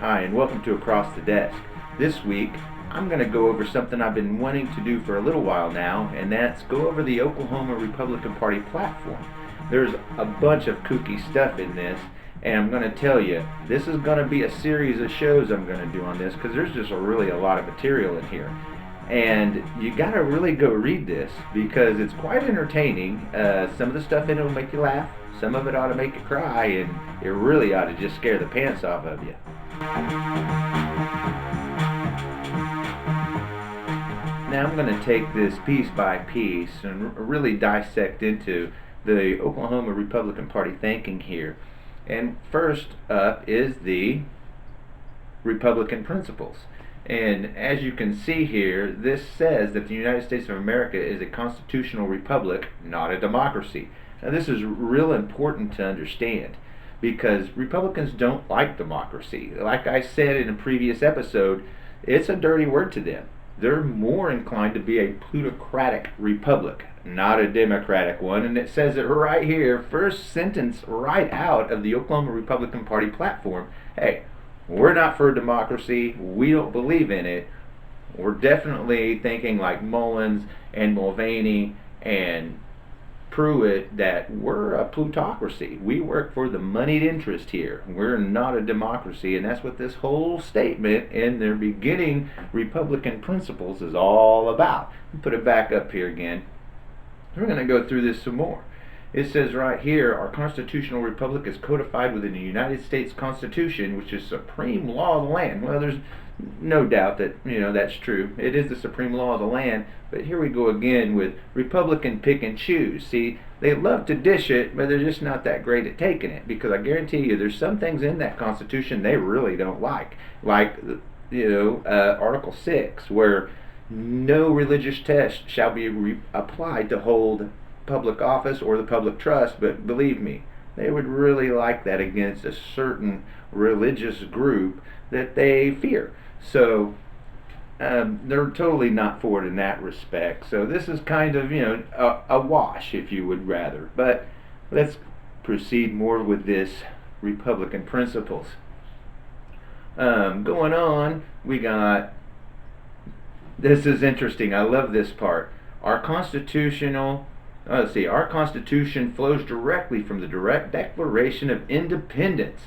Hi, and welcome to Across the Desk. This week, I'm going to go over something I've been wanting to do for a little while now, and that's go over the Oklahoma Republican Party platform. There's a bunch of kooky stuff in this, and I'm going to tell you, this is going to be a series of shows I'm going to do on this because there's just really a lot of material in here. And you got to really go read this because it's quite entertaining. Some of the stuff in it will make you laugh, some of it ought to make you cry, and it really ought to just scare the pants off of you. Now I'm going to take this piece by piece and really dissect into the Oklahoma Republican Party thinking here. And first up is the Republican principles. And as you can see here, this says that the United States of America is a constitutional republic, not a democracy. Now this is real important to understand because Republicans don't like democracy. Like I said in a previous episode, it's a dirty word to them. They're more inclined to be a plutocratic republic, not a democratic one. And it says it right here, first sentence right out of the Oklahoma Republican Party platform. Hey, we're not for democracy. We don't believe in it. We're definitely thinking like Mullins and Mulvaney and Pruitt that we're a plutocracy. We work for the moneyed interest here. We're not a democracy, and that's what this whole statement in their beginning Republican principles is all about. Put it back up here again. We're going to go through this some more. It says right here, our constitutional republic is codified within the United States Constitution, which is supreme law of the land. Well, there's no doubt that, that's true. It is the supreme law of the land, but here we go again with Republican pick and choose. See, they love to dish it, but they're just not that great at taking it, because I guarantee you there's some things in that Constitution they really don't like. Like, Article 6, where no religious test shall be applied to hold public office or the public trust, but believe me, they would really like that against a certain religious group that they fear. So they're totally not for it in that respect. So this is kind of, a wash, if you would rather. But let's proceed more with this Republican principles. Going on, we got, this is interesting. I love this part. Our Constitution flows directly from the direct Declaration of Independence.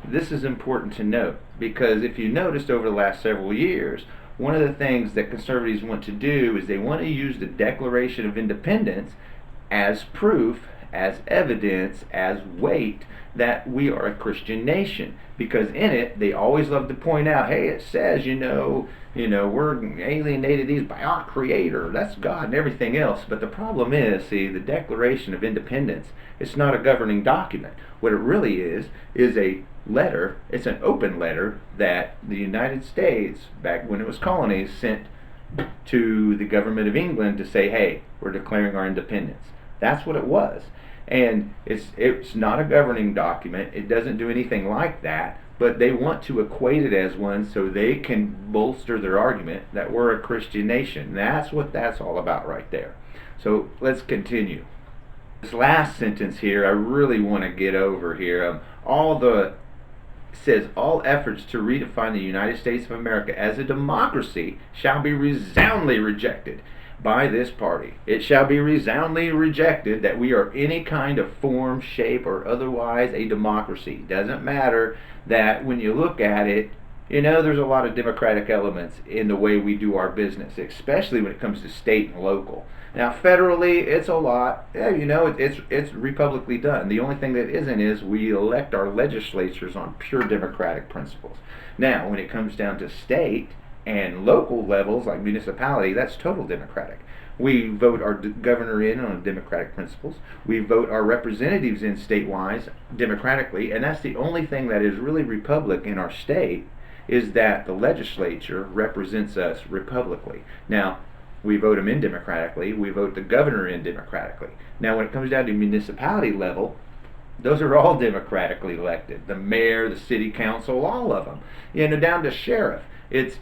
This is important to note because if you noticed over the last several years, one of the things that conservatives want to do is they want to use the Declaration of Independence as proof, as evidence, as weight that we are a Christian nation. Because in it, they always love to point out, hey, it says, we're alienated these by our Creator. That's God and everything else. But the problem is, see, the Declaration of Independence, it's not a governing document. What it really is a letter. It's an open letter that the United States, back when it was colonies, sent to the government of England to say, hey, we're declaring our independence. That's what it was. And it's not a governing document. It doesn't do anything like that, but they want to equate it as one so they can bolster their argument that we're a Christian nation. That's what that's all about right there. So let's continue. This last sentence here I really want to get over here. Says all efforts to redefine the United States of America as a democracy shall be resoundingly rejected by this party. It shall be resoundingly rejected that we are any kind of form, shape, or otherwise a democracy. Doesn't matter that when you look at it, there's a lot of democratic elements in the way we do our business, especially when it comes to state and local. Now, federally, it's a lot. It's republicly done. The only thing that isn't is we elect our legislatures on pure democratic principles. Now, when it comes down to state and local levels, like municipality, that's total democratic. We vote our governor in on democratic principles. We vote our representatives in statewide democratically, and that's the only thing that is really republic in our state, is that the legislature represents us republicly. Now, we vote them in democratically. We vote the governor in democratically. Now, when it comes down to municipality level, those are all democratically elected. The mayor, the city council, all of them. Down to sheriff.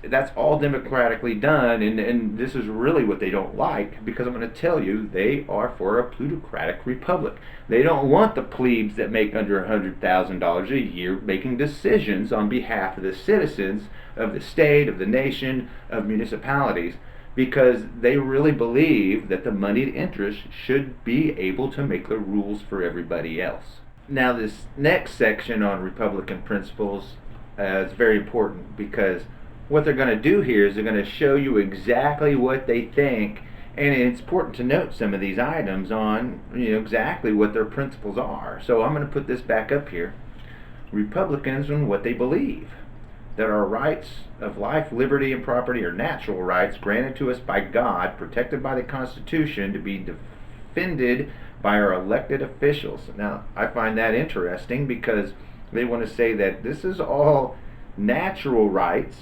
That's all democratically done, and this is really what they don't like, because I'm going to tell you they are for a plutocratic republic. They don't want the plebes that make under $100,000 a year making decisions on behalf of the citizens of the state, of the nation, of municipalities, because they really believe that the moneyed interest should be able to make the rules for everybody else. Now, this next section on Republican principles is very important, because what they're going to do here is they're going to show you exactly what they think, and it's important to note some of these items on exactly what their principles are. So I'm going to put this back up here. Republicans and what they believe: that our rights of life, liberty, and property are natural rights granted to us by God, protected by the Constitution, to be defended by our elected officials. Now, I find that interesting, because they want to say that this is all natural rights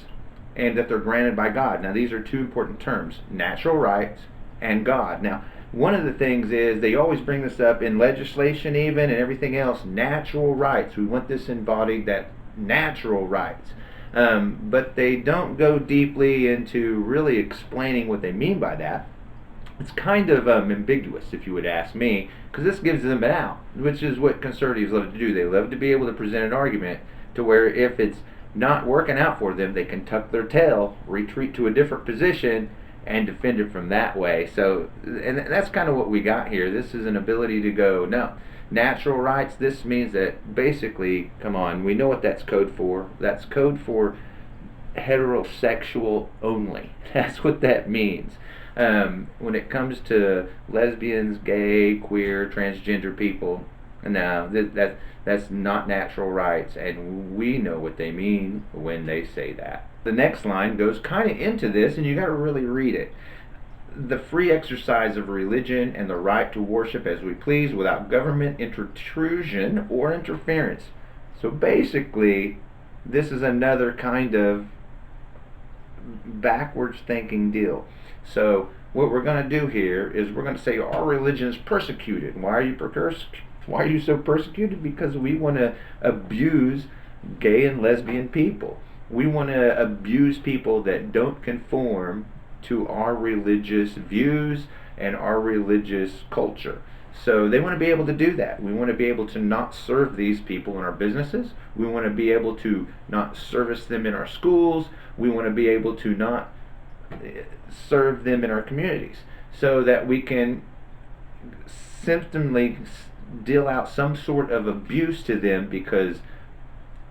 and that they're granted by God. Now, these are two important terms: natural rights and God. Now, one of the things is they always bring this up in legislation, even, and everything else. Natural rights. We want this embodied, that natural rights. But they don't go deeply into really explaining what they mean by that. It's kind of ambiguous, if you would ask me, because this gives them an out, which is what conservatives love to do. They love to be able to present an argument to where if it's not working out for them, they can tuck their tail, retreat to a different position, and defend it from that way. So, and that's kind of what we got here. This is an ability to go, no, natural rights, this means that basically, come on, we know what that's code for. That's code for heterosexual only. That's what that means. When it comes to lesbians, gay, queer, transgender people, no, that's not natural rights, and we know what they mean when they say that. The next line goes kind of into this, and you got to really read it. The free exercise of religion and the right to worship as we please without government intrusion or interference. So basically, this is another kind of backwards thinking deal. So what we're going to do here is we're going to say our religion is persecuted. Why are you so persecuted? Because we want to abuse gay and lesbian people. We want to abuse people that don't conform to our religious views and our religious culture. So they want to be able to do that. We want to be able to not serve these people in our businesses. We want to be able to not service them in our schools. We want to be able to not serve them in our communities, so that we can symptomly deal out some sort of abuse to them, because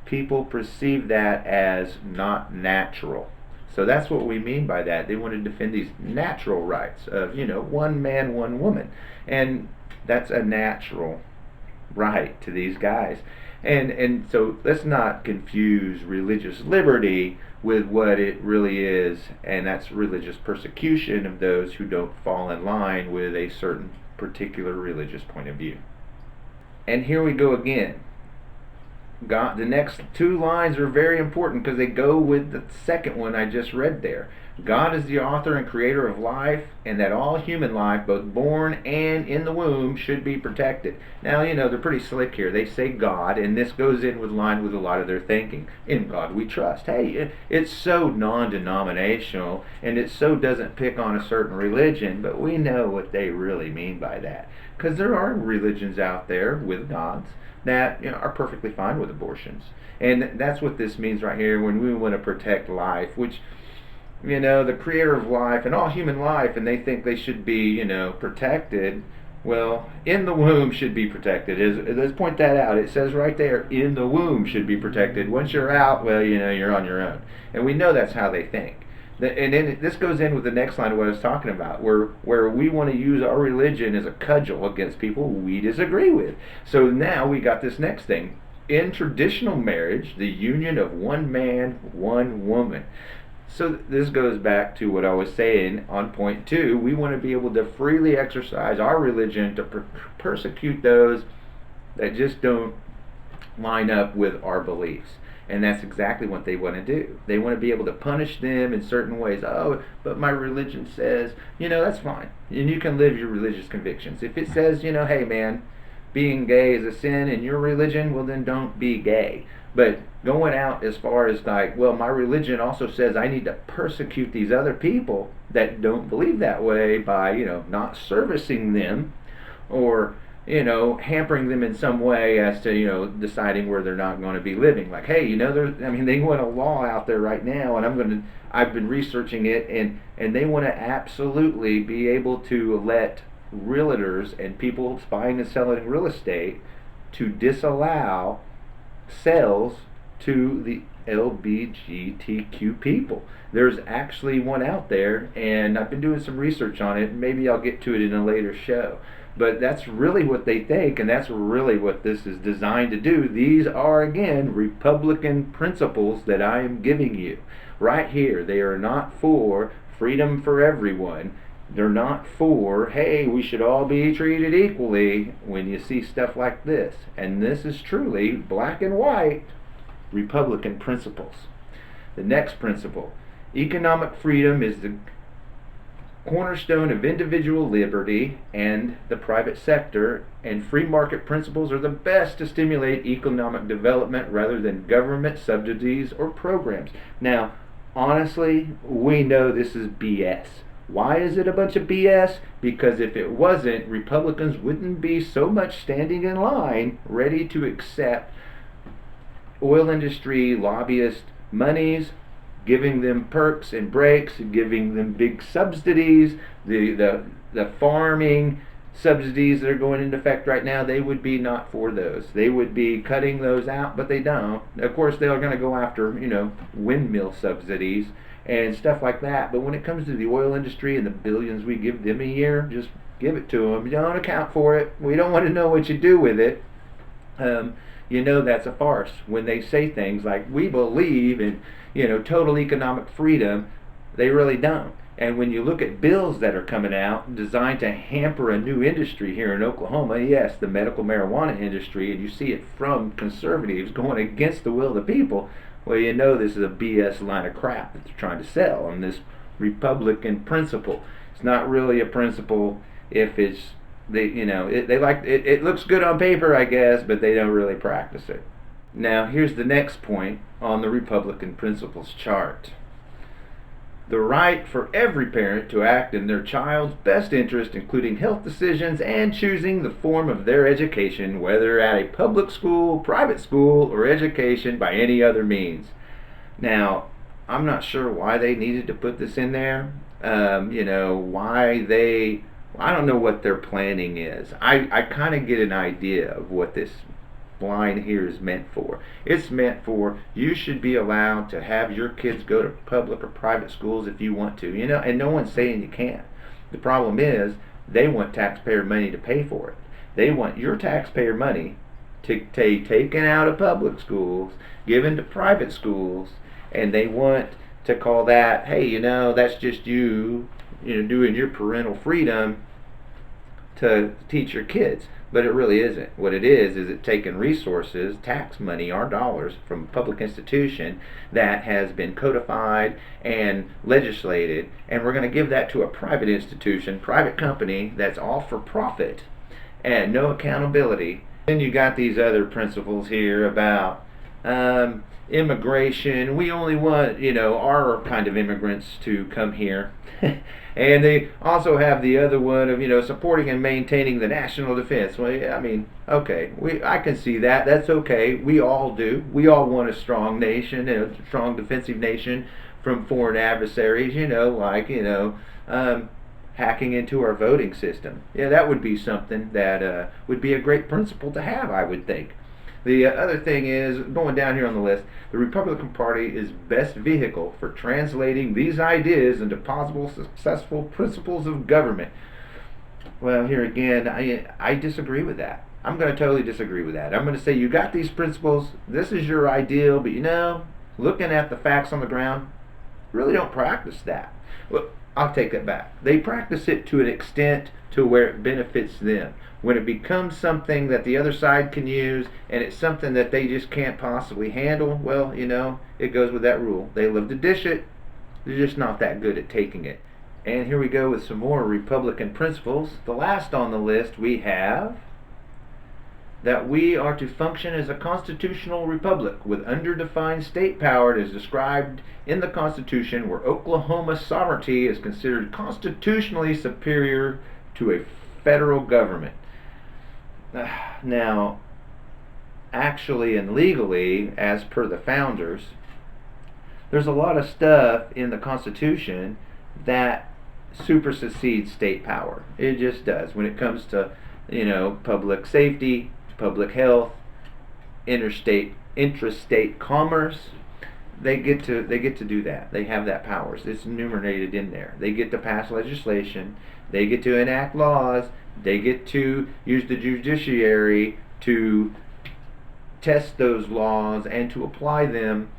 people perceive that as not natural. So that's what we mean by that. They want to defend these natural rights of, one man, one woman. And that's a natural right to these guys. And so let's not confuse religious liberty with what it really is, and that's religious persecution of those who don't fall in line with a certain particular religious point of view. And here we go again. God, the next two lines are very important because they go with the second one I just read there. God is the author and creator of life, and that all human life, both born and in the womb, should be protected. Now, they're pretty slick here. They say God, and this goes in with line with a lot of their thinking. In God we trust. Hey, it's so non-denominational, and it so doesn't pick on a certain religion, but we know what they really mean by that. Because there are religions out there with gods that are perfectly fine with abortions. And that's what this means right here when we want to protect life, which, the creator of life and all human life, and they think they should be, protected. Well, in the womb should be protected. Let's point that out. It says right there, in the womb should be protected. Once you're out, well, you're on your own. And we know that's how they think. And then this goes in with the next line of what I was talking about, where we want to use our religion as a cudgel against people we disagree with. So now we got this next thing. In traditional marriage, the union of one man, one woman. So this goes back to what I was saying on point 2. We want to be able to freely exercise our religion to persecute those that just don't line up with our beliefs. And that's exactly what they want to do. They want to be able to punish them in certain ways. Oh, but my religion says, that's fine. And you can live your religious convictions. If it says, hey man, being gay is a sin in your religion, well then don't be gay. But going out as far as like, well, my religion also says I need to persecute these other people that don't believe that way by, not servicing them, or hampering them in some way as to deciding where they're not going to be living. Like, hey, they want a law out there right now, and I've been researching it, and they want to absolutely be able to let realtors and people buying and selling real estate to disallow sales to the LGBTQ people. There's actually one out there, and I've been doing some research on it. Maybe I'll get to it in a later show. But that's really what they think, and that's really what this is designed to do. These are, again, Republican principles that I am giving you right here. They are not for freedom for everyone. They're not for, hey, we should all be treated equally when you see stuff like this. And this is truly black and white Republican principles. The next principle: economic freedom is the cornerstone of individual liberty and the private sector, and free market principles are the best to stimulate economic development rather than government subsidies or programs. Now, honestly, we know this is BS. Why is it a bunch of BS? Because if it wasn't, Republicans wouldn't be so much standing in line ready to accept oil industry lobbyist monies, giving them perks and breaks, giving them big subsidies, the farming subsidies that are going into effect right now. They would be not for those. They would be cutting those out, but they don't. Of course, they're going to go after, windmill subsidies and stuff like that. But when it comes to the oil industry and the billions we give them a year, just give it to them. Don't account for it. We don't want to know what you do with it. That's a farce when they say things like, we believe in total economic freedom. They really don't. And when you look at bills that are coming out designed to hamper a new industry here in Oklahoma, yes, the medical marijuana industry, and you see it from conservatives going against the will of the people, well, this is a BS line of crap that they're trying to sell on this Republican principle. It's not really a principle if it's it looks good on paper, I guess, but they don't really practice it. Now, here's the next point on the Republican principles chart: the right for every parent to act in their child's best interest, including health decisions and choosing the form of their education, whether at a public school, private school, or education by any other means. Now, I'm not sure why they needed to put this in there. I don't know what their planning is. I kind of get an idea of what this line here is meant for. It's meant for, you should be allowed to have your kids go to public or private schools if you want to, and no one's saying you can't. The problem is, they want taxpayer money to pay for it. They want your taxpayer money to be taken out of public schools, given to private schools, and they want to call that, hey, that's just you doing your parental freedom to teach your kids. But it really isn't. What it is it taking resources, tax money, our dollars, from a public institution that has been codified and legislated, and we're going to give that to a private institution, private company that's all for profit and no accountability. Then you got these other principles here about immigration. We only want, our kind of immigrants to come here. And they also have the other one of, supporting and maintaining the national defense. Well, yeah, okay, I can see that. That's okay. We all do. We all want a strong nation, a strong defensive nation from foreign adversaries, hacking into our voting system. Yeah, that would be something that would be a great principle to have, I would think. The other thing is, going down here on the list, the Republican Party is best vehicle for translating these ideas into possible successful principles of government. Well, here again, I disagree with that. I'm going to totally disagree with that. I'm going to say, you got these principles, this is your ideal, but looking at the facts on the ground, really don't practice that. Well, I'll take that back. They practice it to an extent to where it benefits them. When it becomes something that the other side can use, and it's something that they just can't possibly handle, well, it goes with that rule. They love to dish it, they're just not that good at taking it. And here we go with some more Republican principles. The last on the list we have that we are to function as a constitutional republic with underdefined state power as described in the Constitution, where Oklahoma's sovereignty is considered constitutionally superior to a federal government. Now, actually and legally, as per the founders, there's a lot of stuff in the Constitution that supersedes state power. It just does. When it comes to, public safety, public health, intrastate commerce, they get to do that. They have that powers. It's enumerated in there. They get to pass legislation. They get to enact laws. They get to use the judiciary to test those laws and to apply them.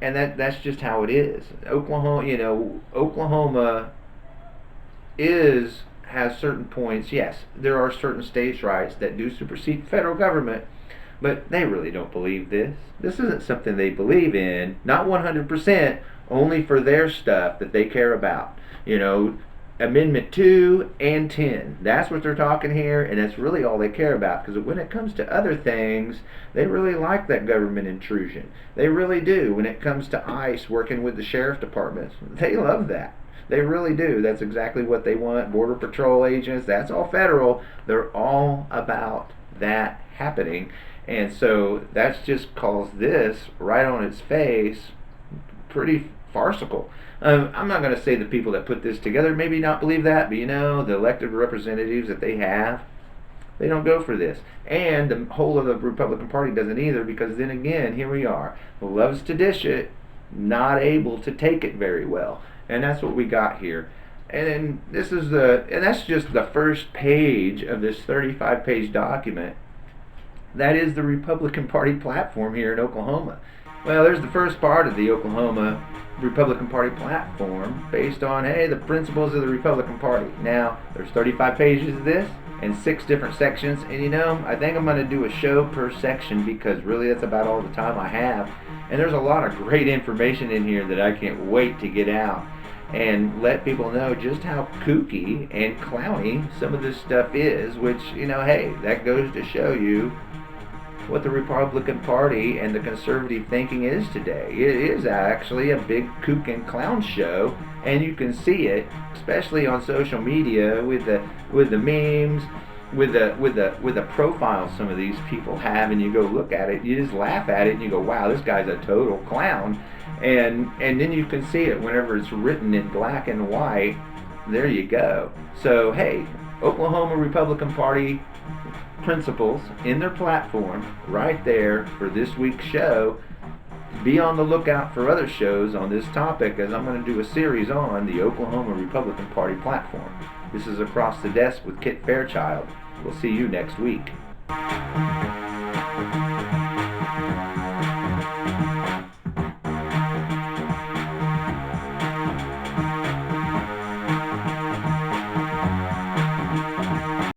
And that's just how it is. Oklahoma has certain points. Yes, there are certain states' rights that do supersede federal government, but they really don't believe this. This isn't something they believe in. Not 100%, only for their stuff that they care about. Amendment 2 and 10. That's what they're talking here, and that's really all they care about, because when it comes to other things, they really like that government intrusion. They really do. When it comes to ICE working with the sheriff departments, they love that. They really do. That's exactly what they want. Border Patrol agents, that's all federal. They're all about that happening. And so that just calls this right on its face pretty farcical. I'm not going to say the people that put this together maybe not believe that, but the elected representatives that they have, they don't go for this. And the whole of the Republican Party doesn't either, because then again, here we are. Loves to dish it, not able to take it very well. And that's what we got here. And that's just the first page of this 35-page document. That is the Republican Party platform here in Oklahoma. Well, there's the first part of the Oklahoma Republican Party platform based on, the principles of the Republican Party. Now, there's 35 pages of this and 6 different sections. And I think I'm going to do a show per section, because really that's about all the time I have. And there's a lot of great information in here that I can't wait to get out and let people know just how kooky and clowny some of this stuff is, which, that goes to show you what the Republican Party and the conservative thinking is today. It is actually a big kook and clown show, and you can see it, especially on social media with the memes, with the profiles some of these people have, and you go look at it, you just laugh at it, and you go, wow, this guy's a total clown. And then you can see it whenever it's written in black and white. There you go. So Oklahoma Republican Party principles in their platform right there for this week's show. Be on the lookout for other shows on this topic, as I'm going to do a series on the Oklahoma Republican Party platform. This is Across the Desk with Kit Fairchild. We'll see you next week.